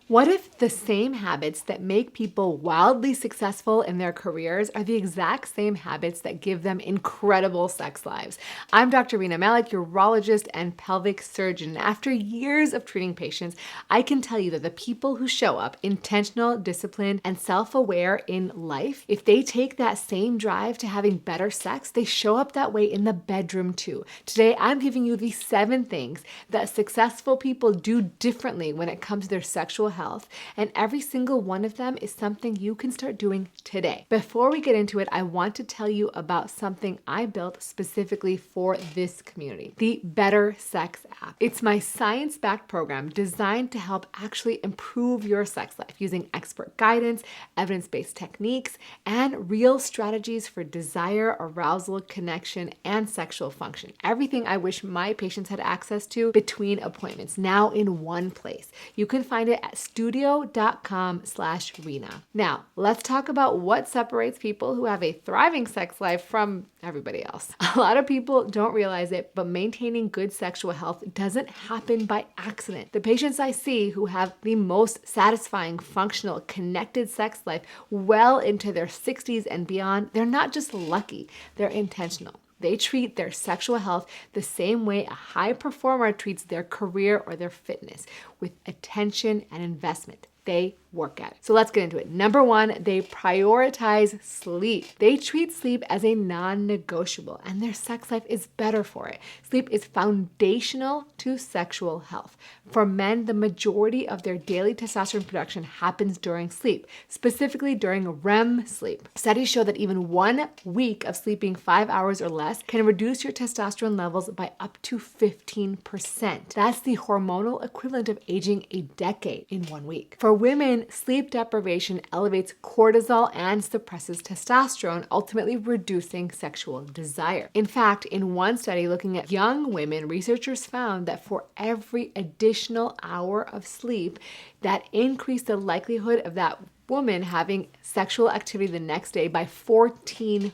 What if the same habits that make people wildly successful in their careers are the exact same habits that give them incredible sex lives? I'm Dr. Rena Malik, urologist and pelvic surgeon. After years of treating patients, I can tell you that the people who show up intentional, disciplined, and self-aware in life, if they take that same drive to having better sex, they show up that way in the bedroom too. Today, I'm giving you the 7 things that successful people do differently when it comes to their sexual health, and every single one of them is something you can start doing today. Before we get into it, I want to tell you about something I built specifically for this community, the Better Sex app. It's my science-backed program designed to help actually improve your sex life using expert guidance, evidence-based techniques, and real strategies for desire, arousal, connection, and sexual function. Everything I wish my patients had access to between appointments, now in one place. You can find it at studio.com/Rena. Now, let's talk about what separates people who have a thriving sex life from everybody else. A lot of people don't realize it, but maintaining good sexual health doesn't happen by accident. The patients I see who have the most satisfying, functional, connected sex life well into their 60s and beyond, they're not just lucky, they're intentional. They treat their sexual health the same way a high performer treats their career or their fitness, with attention and investment. They work at it. So let's get into it. Number 1, they prioritize sleep. They treat sleep as a non-negotiable, and their sex life is better for it. Sleep is foundational to sexual health. For men, the majority of their daily testosterone production happens during sleep, specifically during REM sleep. Studies show that even 1 week of sleeping 5 hours or less can reduce your testosterone levels by up to 15%. That's the hormonal equivalent of aging a decade in 1 week. For women, sleep deprivation elevates cortisol and suppresses testosterone, ultimately reducing sexual desire. In fact, in one study looking at young women, researchers found that for every additional hour of sleep, that increased the likelihood of that woman having sexual activity the next day by 14%.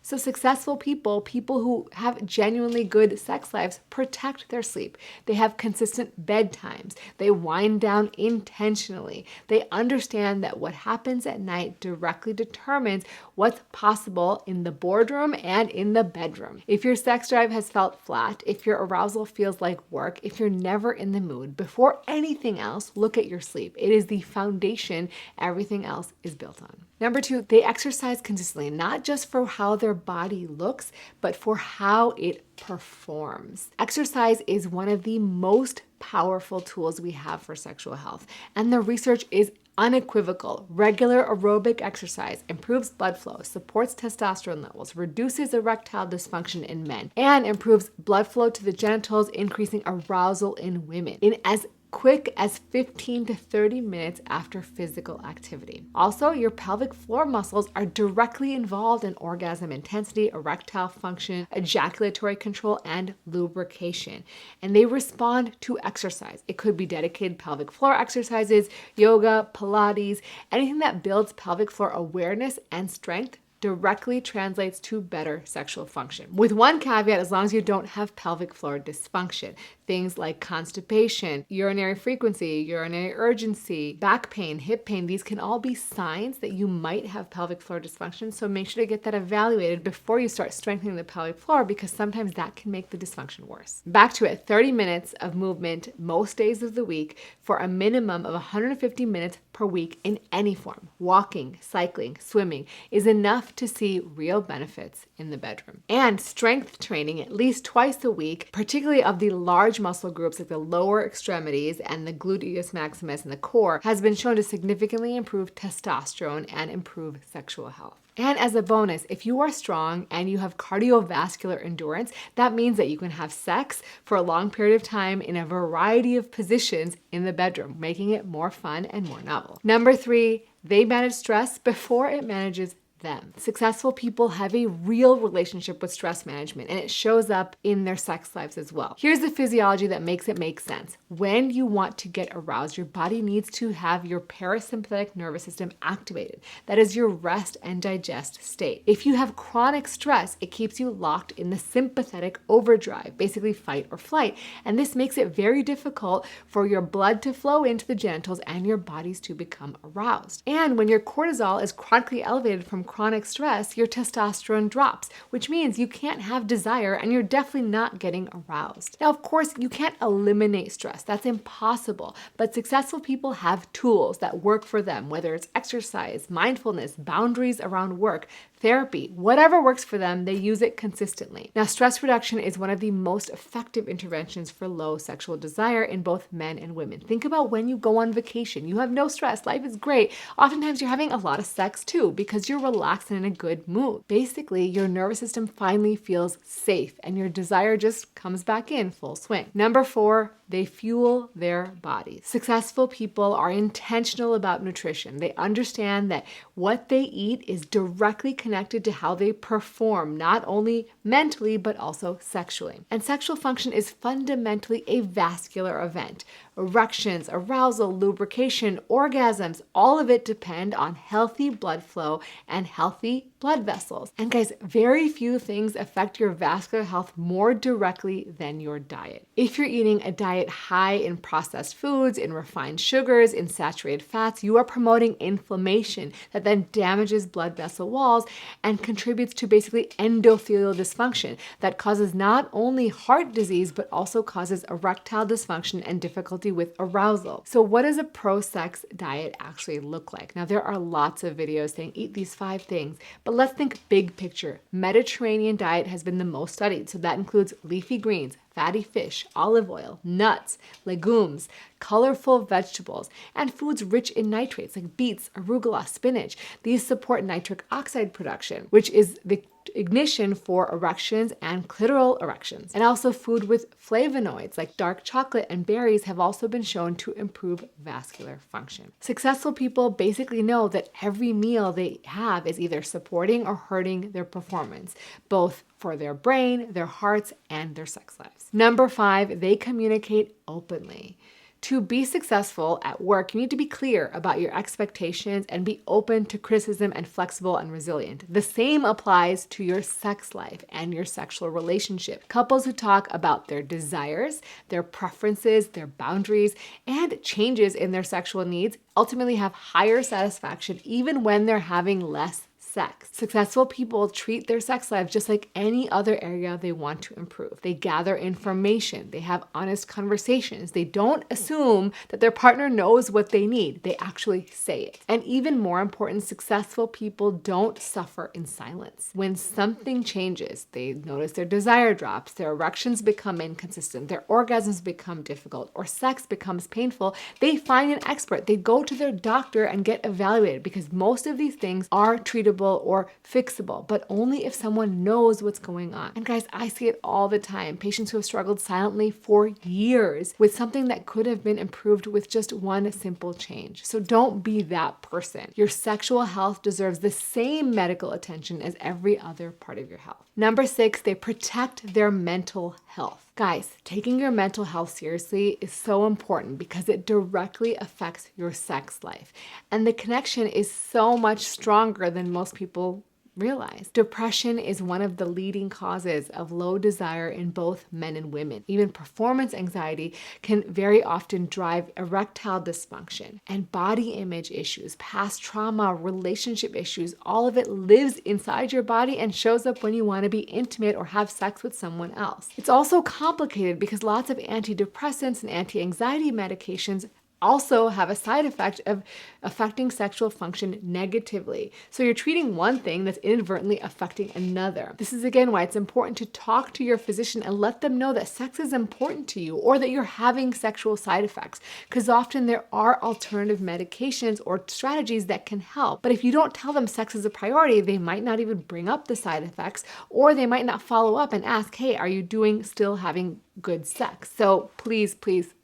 So successful people who have genuinely good sex lives, protect their sleep. They have consistent bedtimes. They wind down intentionally. They understand that what happens at night directly determines what's possible in the boardroom and in the bedroom. If your sex drive has felt flat, if your arousal feels like work, if you're never in the mood, before anything else, look at your sleep. It is the foundation everything else is built on. Number 2, they exercise consistently, not just for how their body looks, but for how it performs. Exercise is one of the most powerful tools we have for sexual health, and the research is unequivocal. Regular aerobic exercise improves blood flow, supports testosterone levels, reduces erectile dysfunction in men, and improves blood flow to the genitals, increasing arousal in women in as quick as 15 to 30 minutes after physical activity. Also, your pelvic floor muscles are directly involved in orgasm intensity, erectile function, ejaculatory control, and lubrication. And they respond to exercise. It could be dedicated pelvic floor exercises, yoga, Pilates, anything that builds pelvic floor awareness and strength directly translates to better sexual function. With one caveat, as long as you don't have pelvic floor dysfunction. Things like constipation, urinary frequency, urinary urgency, back pain, hip pain, these can all be signs that you might have pelvic floor dysfunction, so make sure to get that evaluated before you start strengthening the pelvic floor, because sometimes that can make the dysfunction worse. Back to it, 30 minutes of movement most days of the week for a minimum of 150 minutes per week in any form. Walking, cycling, swimming is enough to see real benefits in the bedroom. And strength training at least twice a week, particularly of the large muscle groups like the lower extremities and the gluteus maximus and the core, has been shown to significantly improve testosterone and improve sexual health. And as a bonus, if you are strong and you have cardiovascular endurance, that means that you can have sex for a long period of time in a variety of positions in the bedroom, making it more fun and more novel. Number 3, they manage stress before it manages them. Successful people have a real relationship with stress management, and it shows up in their sex lives as well. Here's the physiology that makes it make sense. When you want to get aroused, your body needs to have your parasympathetic nervous system activated. That is your rest and digest state. If you have chronic stress, it keeps you locked in the sympathetic overdrive, basically fight or flight. And this makes it very difficult for your blood to flow into the genitals and your bodies to become aroused. And when your cortisol is chronically elevated from chronic stress, your testosterone drops, which means you can't have desire and you're definitely not getting aroused. Now, of course, you can't eliminate stress. That's impossible. But successful people have tools that work for them, whether it's exercise, mindfulness, boundaries around work, therapy, whatever works for them, they use it consistently. Now, stress reduction is one of the most effective interventions for low sexual desire in both men and women. Think about when you go on vacation. You have no stress. Life is great. Oftentimes, you're having a lot of sex too because you're relaxed and in a good mood. Basically, your nervous system finally feels safe and your desire just comes back in full swing. Number 4, they fuel their bodies. Successful people are intentional about nutrition. They understand that what they eat is directly connected to how they perform, not only mentally, but also sexually. And sexual function is fundamentally a vascular event. Erections, arousal, lubrication, orgasms, all of it depend on healthy blood flow and healthy blood vessels. And guys, very few things affect your vascular health more directly than your diet. If you're eating a diet high in processed foods, in refined sugars, in saturated fats, you are promoting inflammation that then damages blood vessel walls and contributes to basically endothelial dysfunction that causes not only heart disease, but also causes erectile dysfunction and difficulty with arousal. So what does a pro-sex diet actually look like? Now, there are lots of videos saying eat these 5 things, but let's think big picture. Mediterranean diet has been the most studied, so that includes leafy greens, fatty fish, olive oil, nuts, legumes, colorful vegetables, and foods rich in nitrates like beets, arugula, spinach. These support nitric oxide production, which is the ignition for erections and clitoral erections. And also food with flavonoids like dark chocolate and berries have also been shown to improve vascular function. Successful people basically know that every meal they have is either supporting or hurting their performance, both for their brain, their hearts, and their sex lives. Number 5, they communicate openly. To be successful at work, you need to be clear about your expectations and be open to criticism and flexible and resilient. The same applies to your sex life and your sexual relationship. Couples who talk about their desires, their preferences, their boundaries, and changes in their sexual needs ultimately have higher satisfaction even when they're having less sex. Successful people treat their sex lives just like any other area they want to improve. They gather information. They have honest conversations. They don't assume that their partner knows what they need. They actually say it. And even more important, successful people don't suffer in silence. When something changes, they notice their desire drops, their erections become inconsistent, their orgasms become difficult, or sex becomes painful, they find an expert. They go to their doctor and get evaluated because most of these things are treatable or fixable, but only if someone knows what's going on. And guys, I see it all the time. Patients who have struggled silently for years with something that could have been improved with just one simple change. So don't be that person. Your sexual health deserves the same medical attention as every other part of your health. Number 6, they protect their mental health. Guys, taking your mental health seriously is so important because it directly affects your sex life. And the connection is so much stronger than most people realize. Depression is one of the leading causes of low desire in both men and women. Even performance anxiety can very often drive erectile dysfunction and body image issues, past trauma, relationship issues. All of it lives inside your body and shows up when you want to be intimate or have sex with someone else. It's also complicated because lots of antidepressants and anti-anxiety medications also have a side effect of affecting sexual function negatively. So you're treating one thing that's inadvertently affecting another. This is again why it's important to talk to your physician and let them know that sex is important to you or that you're having sexual side effects, because often there are alternative medications or strategies that can help. But if you don't tell them sex is a priority, they might not even bring up the side effects, or they might not follow up and ask, hey, are you still having good sex. So please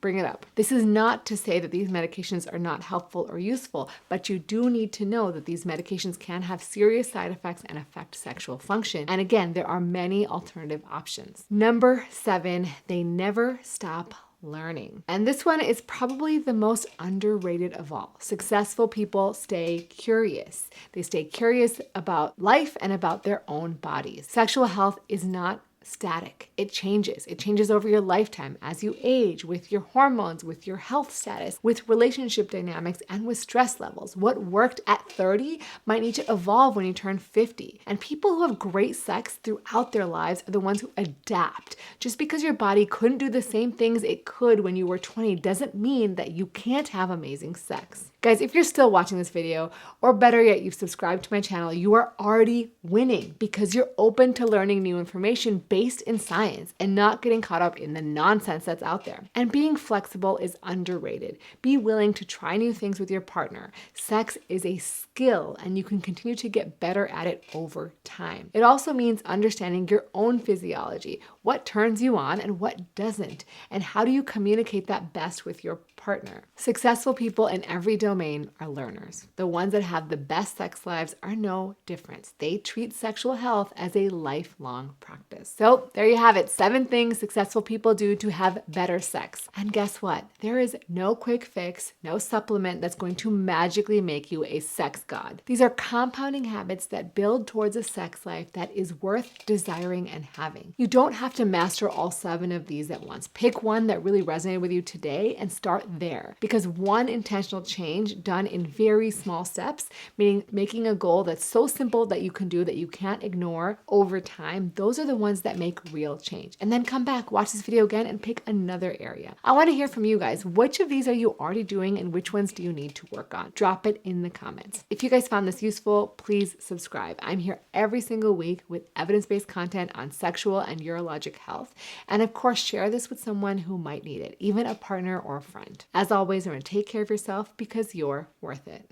bring it up. This is not to say that these medications are not helpful or useful, but you do need to know that these medications can have serious side effects and affect sexual function. And again, there are many alternative options. Number 7, they never stop learning. And this one is probably the most underrated of all. Successful people stay curious. They stay curious about life and about their own bodies. Sexual health is not static. It changes. It changes over your lifetime as you age, with your hormones, with your health status, with relationship dynamics, and with stress levels. What worked at 30 might need to evolve when you turn 50. And people who have great sex throughout their lives are the ones who adapt. Just because your body couldn't do the same things it could when you were 20 doesn't mean that you can't have amazing sex. Guys, if you're still watching this video, or better yet, you've subscribed to my channel, you are already winning because you're open to learning new information based in science and not getting caught up in the nonsense that's out there. And being flexible is underrated. Be willing to try new things with your partner. Sex is a skill and you can continue to get better at it over time. It also means understanding your own physiology, what turns you on and what doesn't, and how do you communicate that best with your partner. Successful people in every domain are learners. The ones that have the best sex lives are no different. They treat sexual health as a lifelong practice. So there you have it, 7 things successful people do to have better sex. And guess what? There is no quick fix, no supplement that's going to magically make you a sex god. These are compounding habits that build towards a sex life that is worth desiring and having. You don't have to master all 7 of these at once. Pick one that really resonated with you today and start there, because one intentional change done in very small steps, meaning making a goal that's so simple that you can do, that you can't ignore over time, those are the ones that make real change. And then come back, watch this video again, and pick another area. I want to hear from you guys. Which of these are you already doing and which ones do you need to work on? Drop it in the comments. If you guys found this useful, please subscribe. I'm here every single week with evidence-based content on sexual and urologic health. And of course, share this with someone who might need it, even a partner or a friend. As always, remember to take care of yourself because you're worth it.